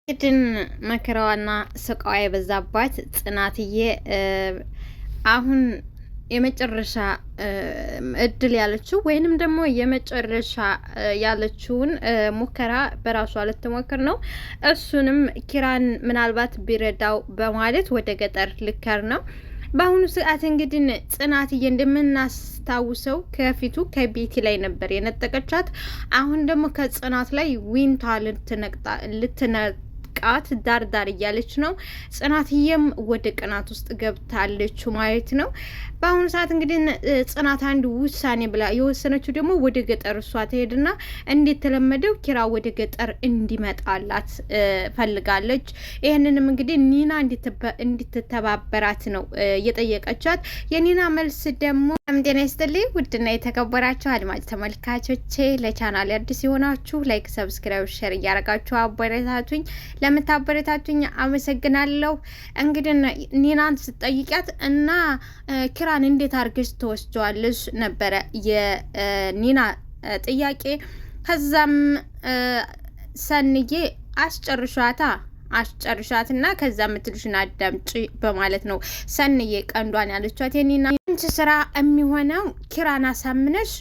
ግን መከራዋና ስቃዋ የበዛባት ጽናትዬ አሁን የመጨረሻ እድል ያለችው ወይንም ደግሞ የመጨረሻ ያለችውን ሙከራ በራሷ ልትሞክር ነው። እሱንም ኪራን ምናልባት ቢረዳው በማለት ወደ ገጠር ልከር ነው። በአሁኑ ሰዓት እንግዲህ ጽናትዬ እንደምናስታውሰው ከፊቱ ከቤቲ ላይ ነበር የነጠቀቻት። አሁን ደግሞ ከጽናት ላይ ዊንታ ልትነቃት ዳር እያለች ነው። ጽናትዬም ወደ ቅናት ውስጥ ገብታለች ማለት ነው። በአሁኑ ሰዓት እንግዲህ ጽናት አንድ ውሳኔ ብላ የወሰነችው ደግሞ ወደ ገጠር እሷ ትሄድና እንዴት ተለመደው ኪራ ወደ ገጠር እንዲመጣላት ፈልጋለች። ይህንንም እንግዲህ ኒና እንድትተባበራት ነው የጠየቀቻት። የኒና መልስ ደግሞ ጤና ይስጥልኝ ውድና የተከበራችሁ አድማጭ ተመልካቾቼ፣ ለቻናል አዲስ የሆናችሁ ላይክ፣ ሰብስክራይብ፣ ሼር እያረጋችሁ አበረታቱኝ። ለምታበረታቱኝ አመሰግናለሁ። እንግዲህ ኒናን ስትጠይቂያት እና ኪራን እንዴት አድርገሽ ተወስጀዋለሽ ነበረ የኒና ጥያቄ። ከዛም ሰንዬ አስጨርሻትና ከዛ ምትልሽን አዳምጪ በማለት ነው ሰንዬ ቀንዷን ያለቻት። የኒና አንቺ ስራ የሚሆነው ኪራን አሳምነሽ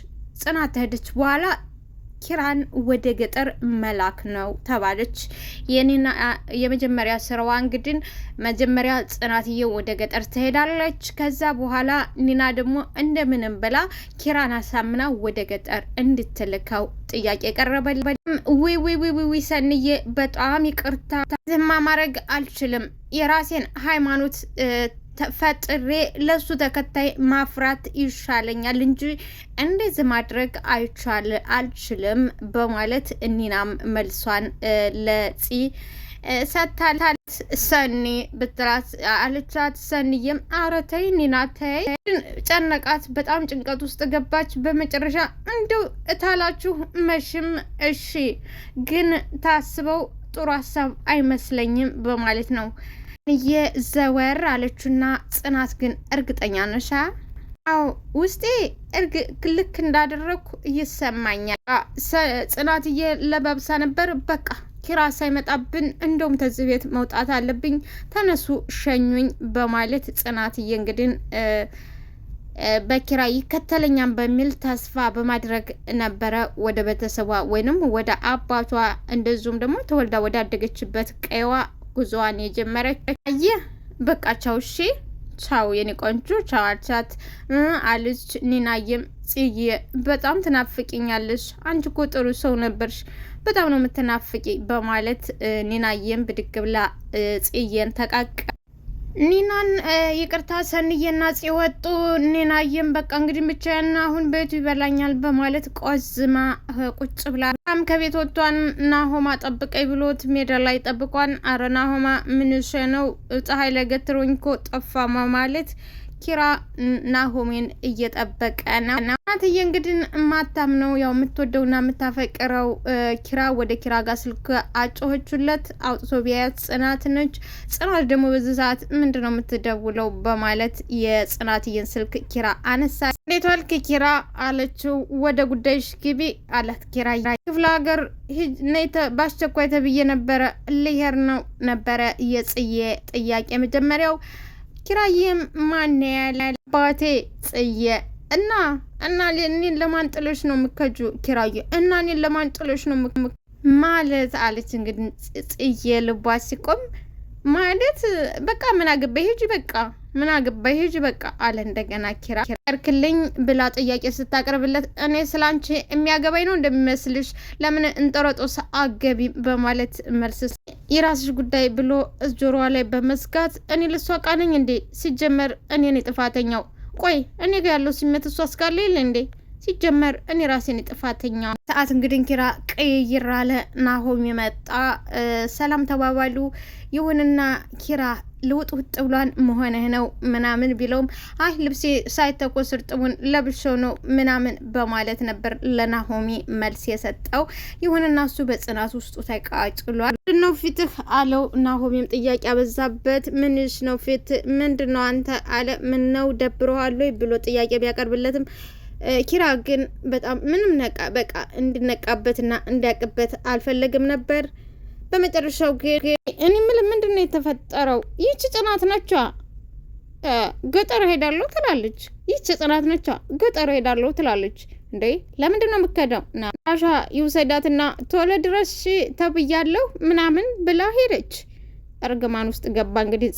ጽናት ሄደች በኋላ ኪራን ወደ ገጠር መላክ ነው ተባለች። የኒና የመጀመሪያ ስራዋ እንግዲህ መጀመሪያ ጽናትዬ ወደ ገጠር ትሄዳለች። ከዛ በኋላ ኒና ደግሞ እንደምንም ብላ ኪራን አሳምና ወደ ገጠር እንድትልከው ጥያቄ ቀረበል። ዊ ሰንዬ በጣም ይቅርታ፣ ዝማ ማድረግ አልችልም። የራሴን ሃይማኖት ፈጥሬ ለሱ ተከታይ ማፍራት ይሻለኛል እንጂ እንደዚህ ማድረግ አልችልም በማለት ኒናም መልሷን ለጺ ሰታላት። ሰኒ ብትላት አለቻት። ሰኒዬም ኧረ ተይ ኒና ተይ፣ ጨነቃት። በጣም ጭንቀት ውስጥ ገባች። በመጨረሻ እንደው እታላችሁ መሽም እሺ፣ ግን ታስበው ጥሩ ሀሳብ አይመስለኝም በማለት ነው የዘወር አለችና ጽናት ግን እርግጠኛ ነሻ? አዎ ውስጤ ልክ እንዳደረግኩ ይሰማኛል። ጽናትዬ ለባብሳ ነበር። በቃ ኪራ ሳይመጣብን እንደውም ተዚህ ቤት መውጣት አለብኝ፣ ተነሱ ሸኙኝ በማለት ጽናትዬ እንግዲህ በኪራ ይከተለኛም በሚል ተስፋ በማድረግ ነበረ ወደ ቤተሰቧ ወይንም ወደ አባቷ እንደዚሁም ደግሞ ተወልዳ ወደ አደገችበት ቀይዋ ጉዞዋን የጀመረች። አየህ በቃ ቻው፣ እሺ ቻው የኔ ቆንጆ ቻው አልቻት አለች። ኒናዬም ጽዬ በጣም ትናፍቂኛለሽ፣ አንቺ እኮ ጥሩ ሰው ነበርሽ፣ በጣም ነው የምትናፍቂ በማለት ኒናዬም ብድግ ብላ ጽዬን ተቃቀ ኒናን ይቅርታ ሰንዬና ጽ ወጡ። ኒናዬም በቃ እንግዲህ ብቻዬን አሁን ቤቱ ይበላኛል በማለት ቆዝማ ቁጭ ብላ ከቤት ወጥቷን ናሆማ ጠብቀኝ ብሎት ሜዳ ላይ ጠብቋን። አረ ናሆማ ምንሽ ነው ፀሐይ ላይ ገትሮኝ እኮ ጠፋማ ማለት ኪራ ናሆሜን እየጠበቀ ነው። እናትዬ እንግዲህ ማታም ነው ያው የምትወደውና የምታፈቅረው ኪራ ወደ ኪራ ጋር ስልክ አጮኸችለት። አውጥቶ ቢያያት ጽናት ነች። ጽናት ደግሞ በዚህ ሰዓት ምንድነው የምትደውለው በማለት የጽናትዬን ስልክ ኪራ አነሳ። እንዴት ዋልክ ኪራ አለችው። ወደ ጉዳይሽ ግቢ አላት ኪራ። ክፍለ ሀገር በአስቸኳይ ተብዬ ነበረ ልሄድ ነው ነበረ የጽዬ ጥያቄ መጀመሪያው። ኪራዬም ማን ያለ አባቴ ጽዬ እና እኔን ለማን ጥሎሽ ነው የምከጁ ኪራዬ እና እኔን ለማን ጥሎሽ ነው ማለት አለች። እንግዲህ ጽዬ ልቧ ሲቆም ማለት በቃ ምን አገባኝ ሂጂ በቃ ምን አገባኝ ሂጂ በቃ አለ። እንደገና ኪራ እርክልኝ ብላ ጥያቄ ስታቀርብለት እኔ ስላንቺ የሚያገባኝ ነው እንደሚመስልሽ ለምን እንጠረጦስ አገቢ በማለት መልስ የራስሽ ጉዳይ ብሎ ጆሮዋ ላይ በመስጋት እኔ ልሷ ቃነኝ እንዴ? ሲጀመር እኔ ነኝ ጥፋተኛው። ቆይ እኔ ጋር ያለው ስሜት እሷ እስካለ የለ እንዴ? ሲጀመር እኔ ራሴን ጥፋተኛ። ሰዓት እንግዲህ ኪራ ቀይር አለ። ናሆም የመጣ ሰላም ተባባሉ። ይሁንና ኪራ ልውጥ ውጥ ብሏን መሆንህ ነው ምናምን ቢለውም አይ ልብሴ ሳይተኮስ እርጥቡን ለብሼው ነው ምናምን በማለት ነበር ለናሆሚ መልስ የሰጠው። ይሁንና እሱ በጽናት ውስጡ ተቃጭሏል። ምንድነው ፊትህ አለው። ናሆሚም ጥያቄ አበዛበት። ምንሽ ነው ፊት ምንድነው አንተ አለ። ምን ነው ደብሮሃል ወይ ብሎ ጥያቄ ቢያቀርብለትም ኪራ ግን በጣም ምንም በቃ እንዲነቃበትና እንዲያቅበት አልፈለግም ነበር። በመጨረሻው ግን እኔ ምንድነው የተፈጠረው? ይህች ጽናት ነቿ ገጠር ሄዳለሁ ትላለች። ይህች ጽናት ነቿ ገጠር ሄዳለሁ ትላለች። እንዴ ለምንድን ነው የምከደው? ናሻ ይውሰዳትና ቶሎ ድረስ ተብያለሁ ምናምን ብላ ሄደች። እርግማን ውስጥ ገባ እንግዲህ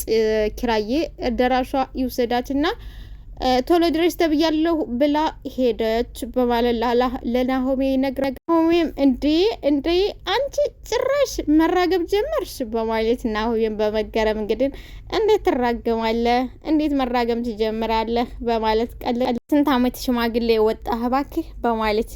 ኪራዬ። ደራሿ ይውሰዳትና ቶሎ ድረስ ተብያለሁ ብላ ሄደች በማለት ለናሆሜ ነግረግ ናሆሜም እንዴ አንቺ ጭራሽ መራገብ ጀመርሽ በማለት ናሆሜም በመገረም እንግዲህ እንዴት ትራገማለህ? እንዴት መራገም ትጀምራለህ? በማለት ቀለል ስንት ዓመት ሽማግሌ ወጣህ እባክህ በማለት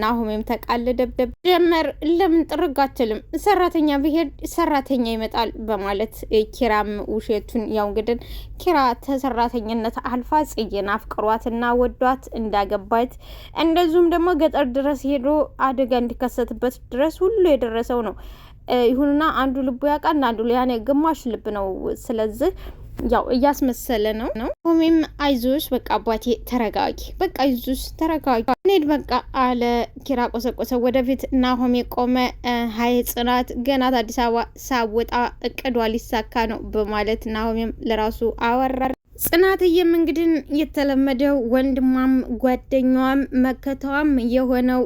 ናሆሜም ተቃለ ደብደብ ጀመር። ለምን ጥርግ አትልም? ሰራተኛ ብሄድ ሰራተኛ ይመጣል በማለት ኪራም ውሸቱን ያው እንግዲህ ኪራ ተሰራተኝነት አልፋ ጽጌን አፍቅሯትና ወዷት እንዳገባት እንደዚሁም ደግሞ ገጠር ድረስ ሄዶ አደጋ እንዲከሰትበት ድረስ ሁሉ የደረሰው ነው። ይሁንና አንዱ ልቡ ያውቃል፣ አንዱ ያኔ ግማሽ ልብ ነው። ስለዚህ ያው እያስመሰለ ነው። ሆሜም አይዞሽ በቃ አባቴ ተረጋጊ፣ በቃ አይዞሽ ተረጋጊ እንሂድ በቃ አለ ኪራ። ቆሰቆሰ ወደፊት ናሆሜ ቆመ። ሀይ ጽናት ገና አዲስ አበባ ሳወጣ እቅዷ ሊሳካ ነው በማለት ናሆሜም ለራሱ አወራ። ጽናትዬም እንግዲህ የተለመደው ወንድሟም ጓደኛዋም መከታዋም የሆነው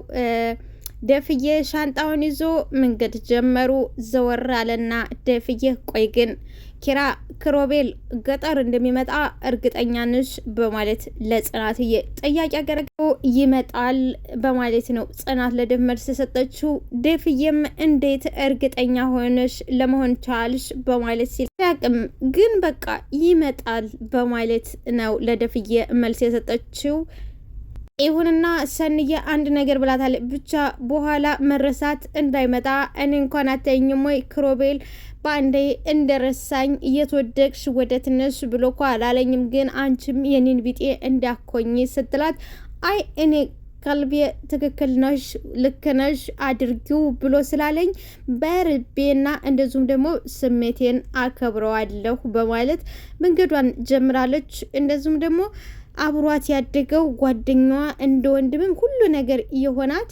ደፍዬ ሻንጣውን ይዞ መንገድ ጀመሩ። ዘወር አለና ደፍዬ ቆይ ግን ኪራ ክሮቤል ገጠር እንደሚመጣ እርግጠኛ ነሽ በማለት ለጽናትዬ ጥያቄ አቀረበ። ይመጣል በማለት ነው ጽናት ለደፍ መልስ የሰጠችው። ደፍዬም እንዴት እርግጠኛ ሆነሽ ለመሆን ቻልሽ በማለት ሲል ያቅም ግን በቃ ይመጣል በማለት ነው ለደፍዬ መልስ የሰጠችው። ይሁንና ሰንዬ አንድ ነገር ብላታለች። ብቻ በኋላ መረሳት እንዳይመጣ እኔ እንኳን አታይኝም ወይ ክሮቤል በአንዴ እንደረሳኝ እየተወደቅሽ ወደ ትንሽ ብሎ እኮ አላለኝም፣ ግን አንቺም የኔን ቢጤ እንዳኮኝ ስትላት አይ እኔ ቀልቤ ትክክል ነሽ ልክ ነሽ አድርጊው ብሎ ስላለኝ በርቤና እንደዚሁም ደግሞ ስሜቴን አከብረዋለሁ በማለት መንገዷን ጀምራለች። እንደዚሁም ደግሞ አብሯት ያደገው ጓደኛዋ እንደ ወንድምም ሁሉ ነገር የሆናት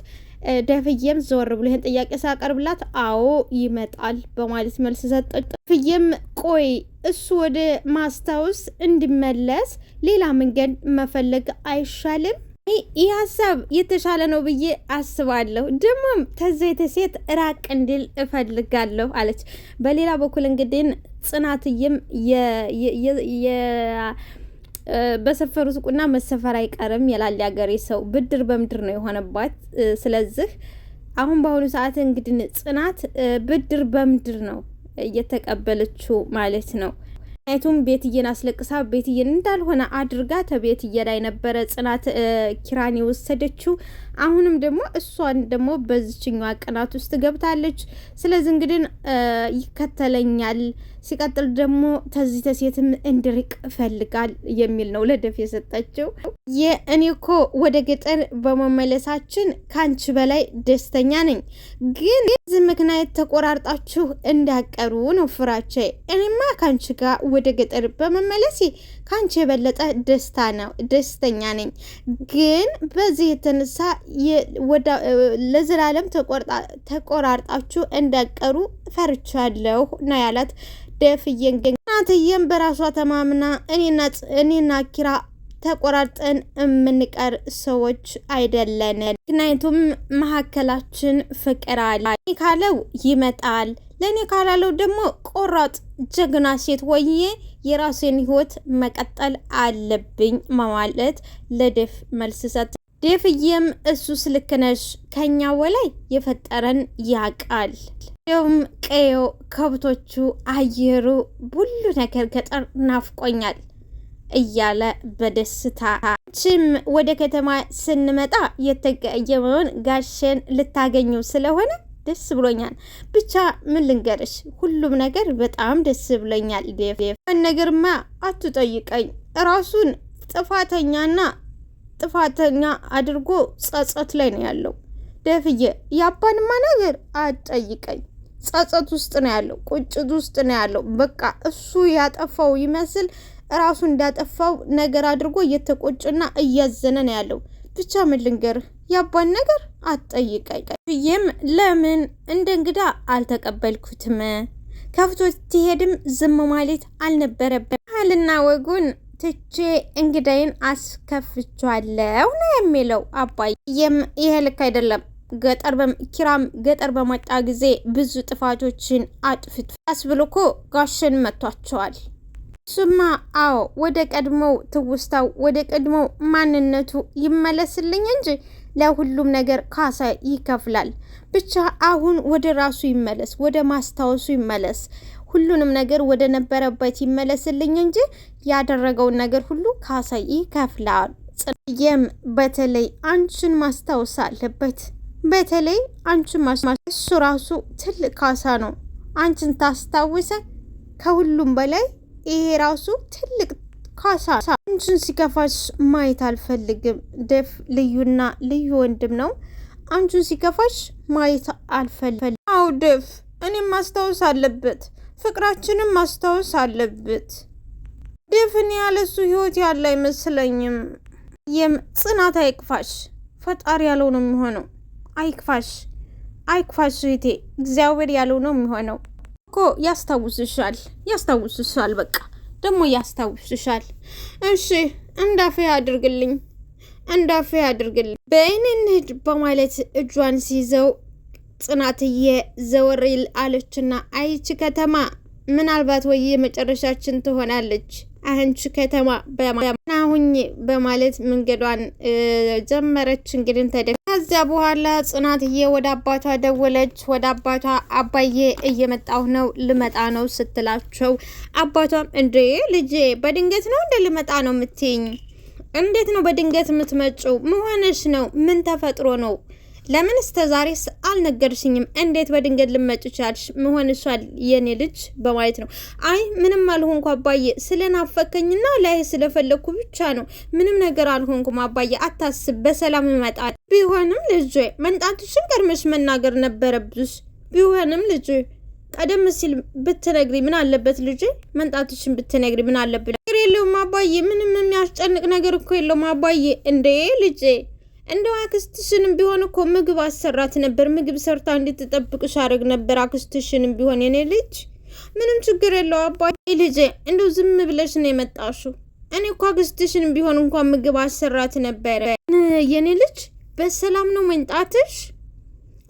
ደፍዬም ዘወር ብሎ ይህን ጥያቄ ሳቀርብላት አዎ ይመጣል በማለት መልስ ሰጠች። ደፍዬም ቆይ እሱ ወደ ማስታወስ እንዲመለስ ሌላ መንገድ መፈለግ አይሻልም? ይህ ሀሳብ የተሻለ ነው ብዬ አስባለሁ። ደግሞም ተዘይተ ሴት ራቅ እንዲል እፈልጋለሁ አለች። በሌላ በኩል እንግዲህ ጽናትዬም በሰፈሩ ሱቁና መሰፈር አይቀርም ይላል ያገሬ ሰው። ብድር በምድር ነው የሆነባት። ስለዚህ አሁን በአሁኑ ሰዓት እንግዲህ ጽናት ብድር በምድር ነው እየተቀበለችው ማለት ነው። አይቱም ቤትዬን አስለቅሳ ቤትዬን እንዳልሆነ አድርጋ ተቤትዬ ላይ ነበረ ጽናት ኪራን የወሰደችው። አሁንም ደግሞ እሷን ደግሞ በዚችኛዋ ቀናት ውስጥ ገብታለች። ስለዚህ እንግዲህ ይከተለኛል፣ ሲቀጥል ደግሞ ተዚህ ተሴትም እንድርቅ ፈልጋል የሚል ነው ለደፍ የሰጠችው። የእኔ እኮ ወደ ገጠር በመመለሳችን ካንቺ በላይ ደስተኛ ነኝ፣ ግን በዚህ ምክንያት ተቆራርጣችሁ እንዳቀሩ ነው ፍራቼ። እኔማ ካንቺ ጋር ወደ ገጠር በመመለሴ ካንቺ የበለጠ ደስተኛ ነኝ፣ ግን በዚህ የተነሳ ለዘላለም ተቆራርጣችሁ እንዳቀሩ ፈርቻለሁ ነው ያላት። ደፍዬን ጽናትዬም በራሷ ተማምና እኔና ኪራ ተቆራርጠን የምንቀር ሰዎች አይደለን፣ ምክንያቱም መሀከላችን ፍቅር አለ። ለኔ ካለው ይመጣል፣ ለእኔ ካላለው ደግሞ ቆራጥ ጀግና ሴት ወዬ የራሴን ህይወት መቀጠል አለብኝ ማለት ለደፍ መልስ ሰጥ። ደፍዬም እሱስ ልክ ነሽ፣ ከኛ ወላይ የፈጠረን ያቃል። እንዲሁም ቀዮ፣ ከብቶቹ፣ አየሩ፣ ሁሉ ነገር ገጠር ናፍቆኛል እያለ በደስታ ችም ወደ ከተማ ስንመጣ የተቀየመውን ጋሼን ልታገኘው ስለሆነ ደስ ብሎኛል። ብቻ ምን ልንገርሽ፣ ሁሉም ነገር በጣም ደስ ብሎኛል። ነገርማ አትጠይቀኝ፣ ራሱን ጥፋተኛ አድርጎ ጸጸት ላይ ነው ያለው። ደፍዬ ያባንማ ነገር አትጠይቀኝ፣ ጸጸት ውስጥ ነው ያለው፣ ቁጭት ውስጥ ነው ያለው። በቃ እሱ ያጠፋው ይመስል ራሱ እንዳጠፋው ነገር አድርጎ እየተቆጭና እያዘነ ነው ያለው። ብቻ ምን ልንገርህ፣ ያባን ነገር አትጠይቀኝ ብዬም ለምን እንደ እንግዳ አልተቀበልኩትም። ከፍቶት ትሄድም ዝም ማለት አልነበረበት። ባህልና ወጉን ትቼ እንግዳይን አስከፍቻለሁ ነው የሚለው አባዬ። ይሄ ልክ አይደለም። ኪራም ገጠር በመጣ ጊዜ ብዙ ጥፋቶችን አጥፍቶ አስብልኮ ጋሽን መቷቸዋል። እሱማ አዎ ወደ ቀድሞው ትውስታው ወደ ቀድሞው ማንነቱ ይመለስልኝ እንጂ ለሁሉም ነገር ካሳ ይከፍላል። ብቻ አሁን ወደ ራሱ ይመለስ፣ ወደ ማስታወሱ ይመለስ፣ ሁሉንም ነገር ወደ ነበረበት ይመለስልኝ እንጂ ያደረገውን ነገር ሁሉ ካሳ ይከፍላል። ጽዬም በተለይ አንቺን ማስታወስ አለበት። በተለይ አንቺን እሱ ራሱ ትልቅ ካሳ ነው። አንቺን ታስታውሰ ከሁሉም በላይ ይሄ ራሱ ትልቅ ካሳ። አንቺን ሲከፋሽ ማየት አልፈልግም። ደፍ ልዩና ልዩ ወንድም ነው። አንቺን ሲከፋሽ ማየት አልፈልግም። አው ደፍ እኔም ማስታወስ አለበት፣ ፍቅራችንም ማስታወስ አለበት። ደፍን ያለሱ ህይወት ያለ አይመስለኝም። ጽናት አይክፋሽ፣ ፈጣሪ ያለው ነው የሚሆነው። አይክፋሽ እህቴ፣ እግዚአብሔር ያለው ነው የሚሆነው እኮ። ያስታውስሻል፣ በቃ ደግሞ ያስታውስሻል። እሺ እንዳፌ አድርግልኝ። በእኔ እንሂድ በማለት እጇን ሲይዘው ጽናትዬ ዘወር አለችና አይቺ ከተማ ምናልባት ወይ የመጨረሻችን ትሆናለች፣ አንቺ ከተማ በማሁኝ በማለት መንገዷን ጀመረች። እንግዲህ ከዚያ በኋላ ጽናትዬ ወደ አባቷ ደወለች። ወደ አባቷ አባዬ እየመጣሁ ነው ልመጣ ነው ስትላቸው አባቷም እንዴ ልጄ በድንገት ነው እንደ ልመጣ ነው የምትይኝ? እንዴት ነው በድንገት የምትመጪው? መሆንሽ ነው? ምን ተፈጥሮ ነው? ለምን እስከ ዛሬስ አልነገርሽኝም? እንዴት በድንገት ልመጭ ቻልሽ? መሆንሻል የኔ ልጅ በማለት ነው። አይ ምንም አልሆንኩ አባዬ፣ ስለናፈከኝና ላይ ስለፈለኩ ብቻ ነው። ምንም ነገር አልሆንኩም አባዬ፣ አታስብ፣ በሰላም እመጣለሁ። ቢሆንም ልጅ መምጣትሽን ቀድመሽ መናገር ነበረብሽ። ቢሆንም ልጅ ቀደም ሲል ብትነግሪ ምን አለበት? ልጅ መምጣትሽን ብትነግሪ ምን አለበት? ነገር የለውም አባዬ፣ ምንም የሚያስጨንቅ ነገር እኮ የለውም አባዬ። እንዴ ልጅ እንደው አክስትሽንም ቢሆን እኮ ምግብ አሰራት ነበር። ምግብ ሰርታ እንድትጠብቅሽ አደረግ ነበር። አክስትሽንም ቢሆን የኔ ልጅ ምንም ችግር የለው አባዬ። ልጄ እንደው ዝም ብለሽ ነው የመጣሽው። እኔ እኮ አክስትሽንም ቢሆን እንኳን ምግብ አሰራት ነበረ። የኔ ልጅ በሰላም ነው መንጣትሽ?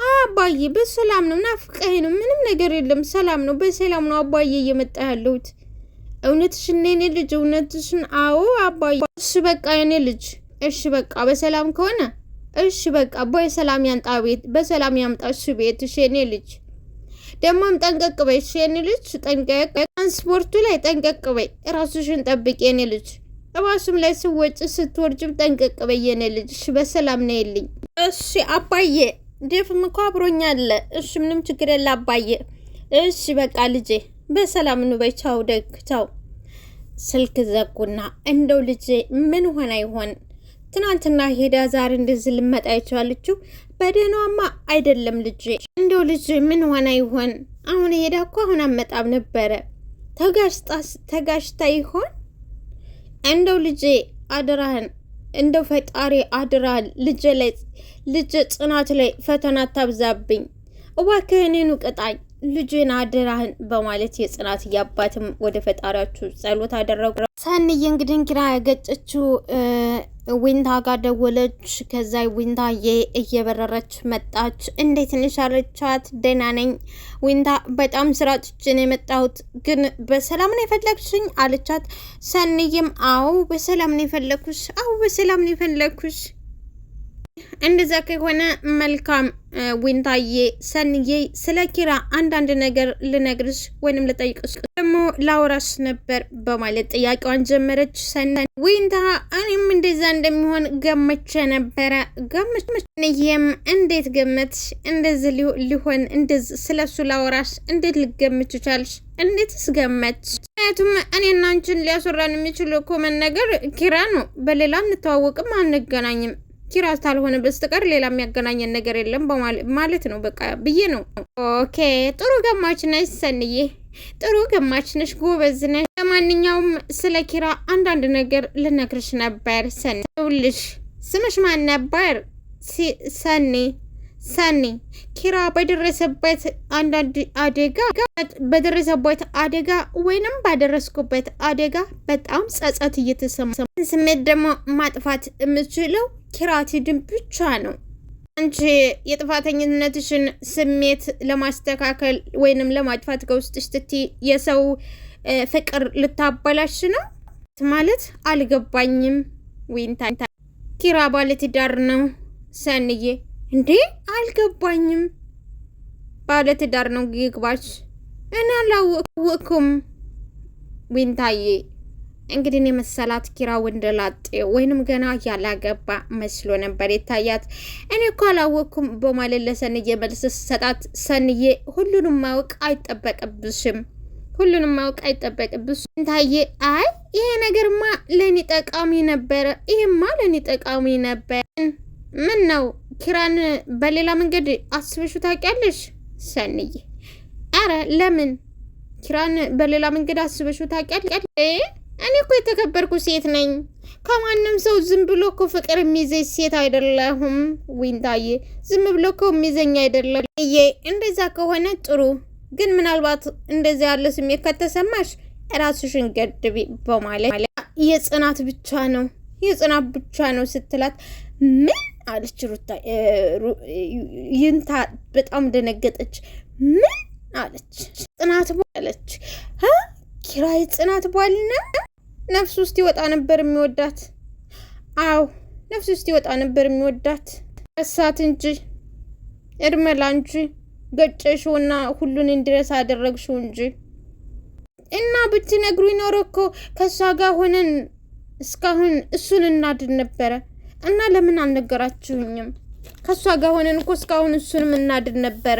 አባዬ በሰላም ነው። ናፍቀኸኝ ነው። ምንም ነገር የለም፣ ሰላም ነው፣ በሰላም ነው አባዬ እየመጣ ያለሁት። እውነትሽን የኔ ልጅ እውነትሽን። አዎ አባዬ። እሺ በቃ የኔ ልጅ እሺ በቃ በሰላም ከሆነ እሺ በቃ በሰላም ያንጣ ቤት፣ በሰላም ያምጣሽ ቤት። እሺ የኔ ልጅ ደግሞም ጠንቀቅ በይ። እሺ የኔ ልጅ ጠንቀቅ፣ ትራንስፖርቱ ላይ ጠንቀቅ በይ። ራስሽን ጠብቂ የኔ ልጅ። እባሱም ላይ ስወጭ ስትወርጅም ጠንቀቅ በይ የኔ ልጅ። እሺ በሰላም ነው የልኝ። እሺ አባዬ፣ ደፍም እኮ አብሮኛል። እሺ ምንም ችግር የለ አባዬ። እሺ በቃ ልጄ በሰላም ነው በይ። ቻው ደግ ቻው። ስልክ ዘጉና እንደው ልጄ ምን ሆና ይሆን? ትናንትና ሄዳ ዛሬ እንደዚህ ልመጣ ይችላልችው? በደህናማ አይደለም ልጄ። እንደው ልጅ ምን ሆና ይሆን? አሁን ሄዳ እኮ አሁን አመጣም ነበረ። ተጋሽታ ይሆን? እንደው ልጄ አድራህን፣ እንደው ፈጣሪ አድራህን ልጄ ጽናት ላይ ፈተና ታብዛብኝ እባክህ፣ እኔኑ ቅጣኝ ልጄን አድራህን በማለት የጽናት አባትም ወደ ፈጣሪያችሁ ጸሎት አደረጉ። ሰንዬ እንግዲህ ኪራ ያገጨችው ዊንታ ጋር ደወለች። ከዛ ዊንታ እየበረረች መጣች። እንዴት ነሽ አለቻት። ደህና ነኝ ዊንታ፣ በጣም ስራ ትቼ ነው የመጣሁት፣ ግን በሰላም ነው የፈለግሽኝ አለቻት። ሰንዬም አዎ በሰላም ነው የፈለግኩሽ፣ አዎ በሰላም ነው የፈለግኩሽ። እንደዛ ከሆነ መልካም ዊንታዬ፣ ሰንዬ ስለ ኪራ አንዳንድ ነገር ልነግርሽ ወይንም ልጠይቅሽ ደግሞ ላውራሽ ነበር በማለት ጥያቄዋን ጀመረች። ዊንታ እኔም እንደዛ እንደሚሆን ገመቼ ነበረ። ገመችም እንዴት ገመትሽ? እንደዚህ ሊሆን እንደዚህ ስለሱ ላውራሽ እንዴት ልገምች ቻልሽ? እንዴትስ ገመትሽ? ምክንያቱም እኔና አንቺን ሊያስወራን የሚችሉ እኮ ነገር ኪራ ነው። በሌላ እንተዋወቅም አንገናኝም። ኪራ ካልሆነ በስተቀር ሌላ የሚያገናኘን ነገር የለም ማለት ነው። በቃ ብዬ ነው። ኦኬ ጥሩ ገማች ነሽ ሰንዬ፣ ጥሩ ገማች ነሽ፣ ጎበዝ ነሽ። ለማንኛውም ስለ ኪራ አንዳንድ ነገር ልነግርሽ ነበር ሰኒ። ልሽ ስምሽ ማን ነበር? ሰኒ። ሰኒ ኪራ በደረሰበት አደጋ ወይንም ባደረስኩበት አደጋ በጣም ጸጸት እየተሰማ ስሜት ደግሞ ማጥፋት የምችለው ኪራቲድን ብቻ ነው። አንቺ የጥፋተኝነትሽን ስሜት ለማስተካከል ወይንም ለማጥፋት ከውስጥሽ ስትይ የሰው ፍቅር ልታበላሽ ነው ማለት አልገባኝም። ዊንታ ኪራ ባለትዳር ነው ሰንዬ። እንዴ አልገባኝም። ባለትዳር ነው ይግባሽ። እና አላወቅኩም። ዊንታዬ እንግዲህ እኔ መሰላት ኪራ ወንደላጤ ወይንም ገና ያላገባ መስሎ ነበር የታያት። እኔ እኮ አላወቅኩም በማለት ለሰንዬ መልስ ሰጣት። ሰንዬ ሁሉንም ማወቅ አይጠበቅብሽም፣ ሁሉንም ማወቅ አይጠበቅብሽም ዊንታዬ። አይ ይሄ ነገርማ ለኔ ጠቃሚ ነበረ፣ ይሄማ ለኔ ጠቃሚ ነበር። ምን ነው ኪራን በሌላ መንገድ አስበሹ ታውቂያለሽ ሰንዬ? አረ ለምን ኪራን በሌላ መንገድ አስበሹ ታውቂያለሽ? እኔ እኮ የተከበርኩ ሴት ነኝ። ከማንም ሰው ዝም ብሎ እኮ ፍቅር የሚይዘኝ ሴት አይደለሁም ዊንታዬ። ዝም ብሎ እኮ የሚይዘኝ አይደለም። እንደዛ ከሆነ ጥሩ፣ ግን ምናልባት እንደዛ ያለ ስሜት ከተሰማሽ ራስሽን ገድቢ በማለት የጽናት ብቻ ነው ስትላት ምን አለች ሩታ። ይንታ በጣም ደነገጠች። ምን አለች? ጽናት አለች። ኪራ የጽናት ባልና ነፍስ ውስጥ ይወጣ ነበር የሚወዳት። አዎ ነፍስ ውስጥ ይወጣ ነበር የሚወዳት። እሳት እንጂ እርመላ እንጂ ገጨሽውና ሁሉን እንዲረሳ አደረግሽው እንጂ። እና ብትነግሩ ይኖር እኮ ከሷ ጋር ሆነን እስካሁን እሱን እናድን ነበረ። እና ለምን አልነገራችሁኝም? ከሷ ጋር ሆነን እኮ እስካሁን እሱንም እናድን ነበረ።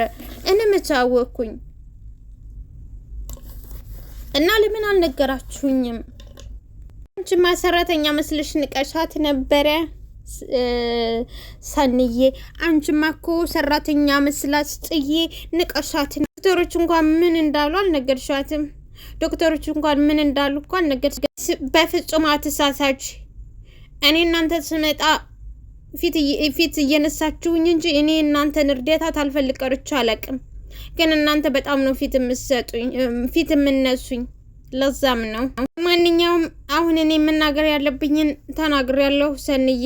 እኔ መቼ አወቅኩኝ? እና ለምን አልነገራችሁኝም? አንቺማ ሰራተኛ መስለሽ ንቀሻት ነበረ ሰንዬ። አንቺማ እኮ ሰራተኛ መስላች ጥዬ ንቀሻት። ዶክተሮች እንኳን ምን እንዳሉ አልነገርሻትም። ዶክተሮች እንኳን ምን እንዳሉ እኮ አልነገርሽ። በፍጹም አትሳሳች። እኔ እናንተ ስመጣ ፊት እየነሳችሁኝ እንጂ እኔ እናንተን እርዳታ ታልፈልግ ቀርቼ አላቅም። ግን እናንተ በጣም ነው ፊት የምነሱኝ። ለዛም ነው። ማንኛውም አሁን እኔ መናገር ያለብኝን ተናግሬያለሁ ሰንዬ።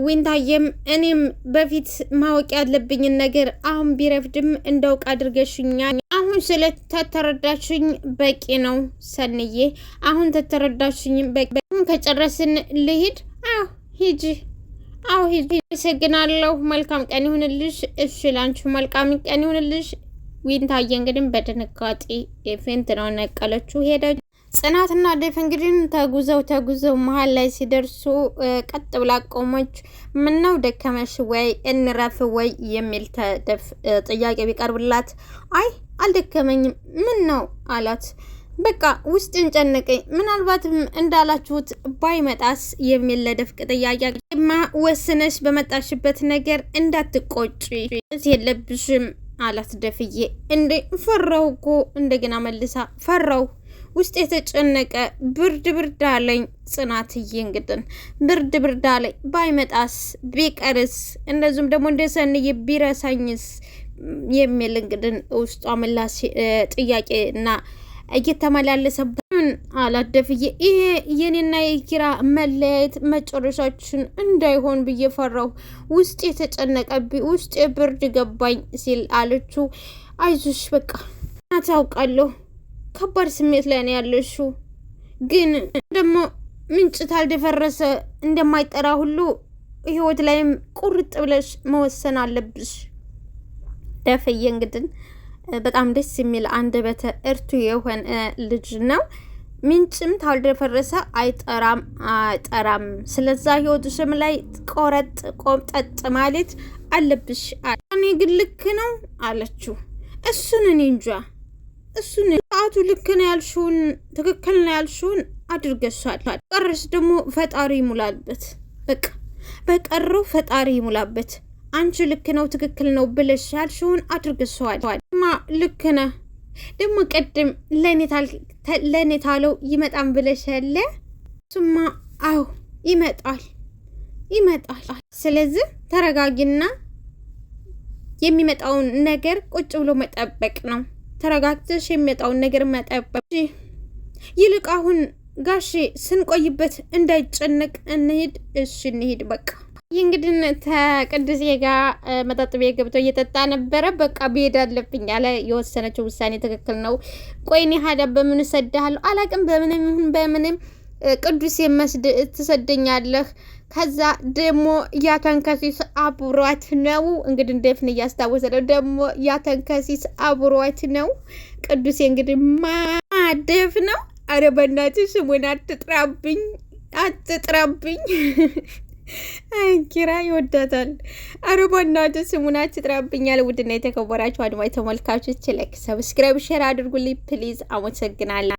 ዊንታዬም እኔም በፊት ማወቅ ያለብኝን ነገር አሁን ቢረፍድም እንዳውቅ አድርገሽኛል። አሁን ስለተረዳሽኝ በቂ ነው ሰንዬ። አሁን ተተረዳሽኝ በቂ። ከጨረስን ልሂድ? አዎ ሂጂ። አዎ ሂጂ። አመሰግናለሁ። መልካም ቀን ይሁንልሽ። እሺ ላንቺ መልካም ቀን ይሁንልሽ። ዊንታዬ እንግዲህ በድንጋጤ ፌንት ነው ነቀለችው ሄደች። ጽናትና ዴፍ እንግዲህ ተጉዘው መሀል ላይ ሲደርሱ ቀጥ ብላ ቆመች። ምነው ደከመሽ ወይ እንረፍ ወይ የሚል ጥያቄ ቢቀርብላት አይ አልደከመኝም ምን ነው አላት። በቃ ውስጥን ጨነቀኝ፣ ምናልባትም እንዳላችሁት ባይመጣስ የሚል ለደፍቅ ጥያቄ ማ ወስነሽ በመጣሽበት ነገር እንዳትቆጪ የለብሽም አላት ደፍዬ። እንዴ ፈራው እኮ እንደገና መልሳ ፈራው፣ ውስጥ የተጨነቀ ብርድ አለኝ ጽናትዬ። እንግዲህ ብርድ አለኝ፣ ባይመጣስ ቢቀርስ፣ እንደዚሁም ደግሞ እንደ ሰንዬ ቢረሳኝስ የሚል እንግዲህ ውስጧ ምላሽ ጥያቄና እየተመላለሰብን አላት ደፍዬ። ይሄ የኔና የኪራ መለያየት መጨረሻችን እንዳይሆን ብዬ ፈራሁ፣ ውስጥ የተጨነቀብኝ፣ ውስጥ ብርድ ገባኝ ሲል አለችው። አይዞሽ በቃ ታውቃለሁ ከባድ ስሜት ላይ ነው ያለሽው፣ ግን ደግሞ ምንጭ ታልደፈረሰ እንደማይጠራ ሁሉ ህይወት ላይም ቁርጥ ብለሽ መወሰን አለብሽ ደፍዬ። እንግዲህ በጣም ደስ የሚል አንደበተ እርቱ የሆነ ልጅ ነው። ምንጭም ታልደፈረሰ አይጠራም። ስለዛ ህይወትሽም ላይ ቆምጠጥ ማለት አለብሽ። እኔ ግን ልክ ነው አለችው። እሱን እኔ እንጃ፣ እሱን ሰዓቱ ልክ ነው ያልሽውን ትክክል ነው ያልሽውን አድርገሻል። ቀረሽ ደግሞ ፈጣሪ ይሙላበት። በቃ በቀረው ፈጣሪ ይሙላበት። አንቺ ልክ ነው ትክክል ነው ብለሽ ያልሽውን አድርገሻል። ማ ልክ ነህ ደግሞ ቀድም ለኔ ታለው ይመጣም ብለሽ ያለ ሱማ አው ይመጣል። ስለዚህ ተረጋጊና የሚመጣውን ነገር ቁጭ ብሎ መጠበቅ ነው። ተረጋግተሽ የሚመጣውን ነገር መጠበቅ። ይልቅ አሁን ጋሼ ስንቆይበት እንዳይጨነቅ እንሂድ። እሺ እንሂድ በቃ። እንግዲህ ከቅዱሴ ጋር መጠጥ ቤት ገብቶ እየጠጣ ነበረ። በቃ ብሄድ አለብኝ አለ። የወሰነችው ውሳኔ ትክክል ነው። ቆይኔ ሀዳ በምን እሰድሃለሁ አላቅም። በምንም ይሁን በምንም ቅዱሴ መስድ ትሰደኛለህ። ከዛ ደግሞ ያተንከሲስ አብሯት ነው። እንግዲህ እንደፍን እያስታወሰ ነው። ደግሞ ያተንከሲስ አብሯት ነው። ቅዱሴ እንግዲህ ማደፍ ነው። አረ በእናትሽ ስሙን አትጥራብኝ። አይ ኪራ ይወዳታል። አረ በእናትሽ ስሙን አትጥራብኝ ያለ። ውድና የተከበራችሁ አድማጭ ተመልካቾች ላይክ፣ ሰብስክራይብ፣ ሼር አድርጉልኝ ፕሊዝ። አመሰግናለሁ።